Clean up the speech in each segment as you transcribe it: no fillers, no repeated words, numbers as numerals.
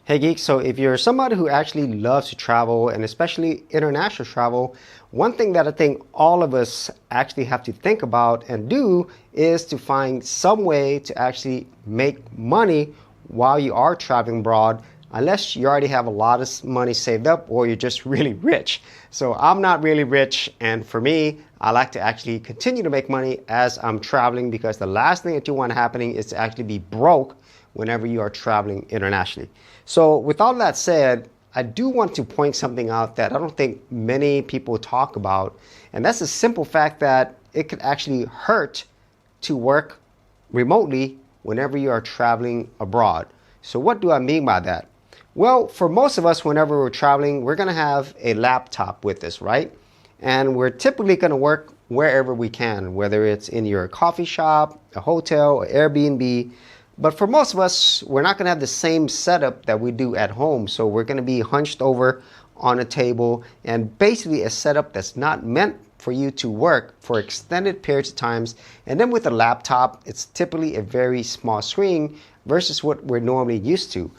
Hey Geek, so if you're somebody who actually loves to travel and especially international travel, one thing that I think all of us actually have to think about and do is to find some way to actually make money while you are traveling abroad, unless you already have a lot of money saved up or you're just really rich. So I'm not really rich, and for me, I like to actually continue to make money as I'm traveling, because the last thing that you want happening is to actually be broke whenever you are traveling internationally. So with all that said, I do want to point something out that I don't think many people talk about, and that's the simple fact that it could actually hurt to work remotely whenever you are traveling abroad. So what do I mean by that? Well, for most of us, whenever we're traveling, we're going to have a laptop with us, right? And we're typically going to work wherever we can, whether it's in your coffee shop, a hotel, or Airbnb. But for most of us, we're not going to have the same setup that we do at home. So we're going to be hunched over on a table, and basically a setup that's not meant for you to work for extended periods of times. And then with a laptop, it's typically a very small screen versus what we're normally used to.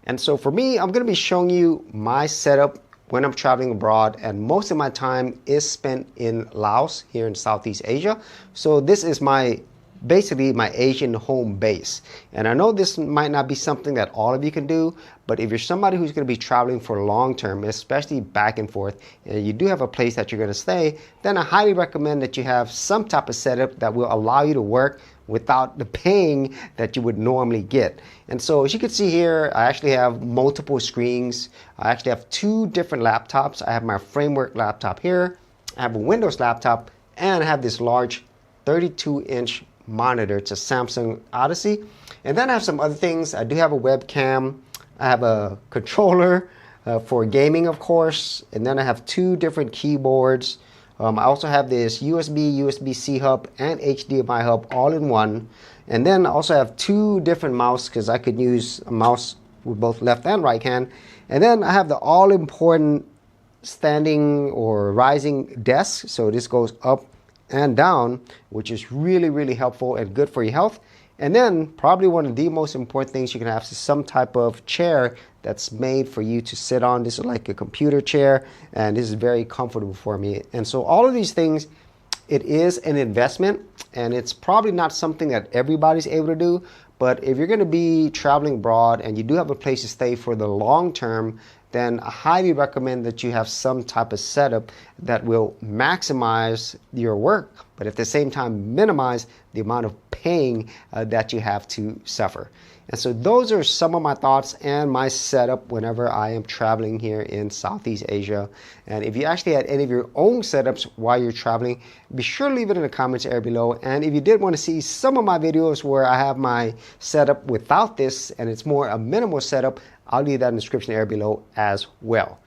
And so for me, I'm going to be showing you my setup when I'm traveling abroad, and most of my time is spent in Laos here in Southeast Asia. So this is basically my Asian home base. And I know this might not be something that all of you can do, but if you're somebody who's going to be traveling for long term, especially back and forth, and you do have a place that you're going to stay, then I highly recommend that you have some type of setup that will allow you to work without the paying that you would normally get. And so as you can see here, I actually have multiple screens. I actually have two different laptops. I have my Framework laptop here, I have a Windows laptop, and I have this large 32-inch monitor. It's a Samsung Odyssey. And then I have some other things. I do have a webcam. I have a controller for gaming, of course. And then I have two different keyboards. I also have this USB-C hub and HDMI hub all in one. And then I also have two different mouse, because I could use a mouse with both left and right hand. And then I have the all-important standing or rising desk. So this goes up and down, which is really, really helpful and good for your health. And then probably one of the most important things you can have is some type of chair that's made for you to sit on. This is like a computer chair, and this is very comfortable for me. And so all of these things, it is an investment, and it's probably not something that everybody's able to do. But if you're going to be traveling abroad and you do have a place to stay for the long term, then I highly recommend that you have some type of setup that will maximize your work, but at the same time minimize the amount of paying that you have to suffer. And so those are some of my thoughts and my setup whenever I am traveling here in Southeast Asia. And if you actually had any of your own setups while you're traveling, be sure to leave it in the comments area below. And if you did want to see some of my videos where I have my setup without this and it's more a minimal setup, I'll leave that in the description area below as well.